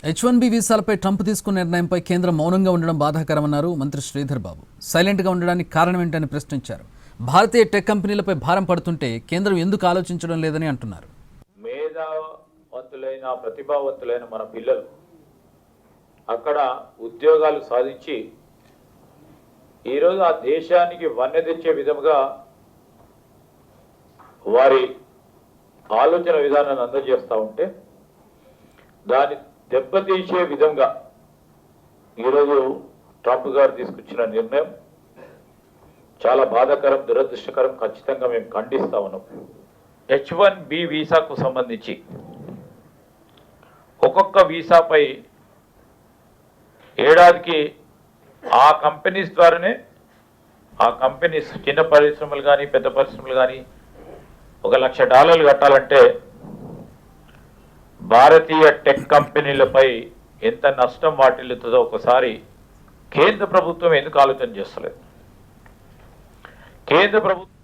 H1B వీసాలపై Trump తీసుకున్న నిర్ణయంపై కేంద్రం మౌనంగా ఉండడం బాధాకరమన్నారు మంత్రి శ్రీధర్ బాబు. సైలెంట్గా ఉండడానికి కారణం ఏంటని ప్రశ్నించారు. భారతీయ టెక్ కంపెనీలపై భారం పడుతుంటే కేంద్రం ఎందుకు ఆలోచించడం లేదని అంటున్నారు. మేధావంతులైన ప్రతిభావంతులైన మన పిల్లలు అక్కడ ఉద్యోగాలు సాధించి ఈరోజు ఆ దేశానికి వన్నె తెచ్చే విధంగా వారి ఆలోచన విధానాన్ని అందజేస్తూ ఉంటే దాన్ని దెబ్బతీసే విధంగా ఈరోజు ట్రంప్ గారు తీసుకొచ్చిన నిర్ణయం చాలా బాధాకరం, దురదృష్టకరం. ఖచ్చితంగా మేము ఖండిస్తా ఉన్నాం. H1B వీసాకు సంబంధించి ఒక్కొక్క వీసాపై ఏడాదికి ఆ కంపెనీస్ ద్వారానే ఆ కంపెనీస్ చిన్న పరిశ్రమలు కానీ పెద్ద పరిశ్రమలు కానీ $1,00,000 కట్టాలంటే భారతీయ టెక్ కంపెనీలపై ఎంత నష్టం వాటిల్లుతుందో ఒకసారి కేంద్ర ప్రభుత్వం ఎందుకు ఆలోచన చేస్తలేదు? కేంద్ర ప్రభుత్వం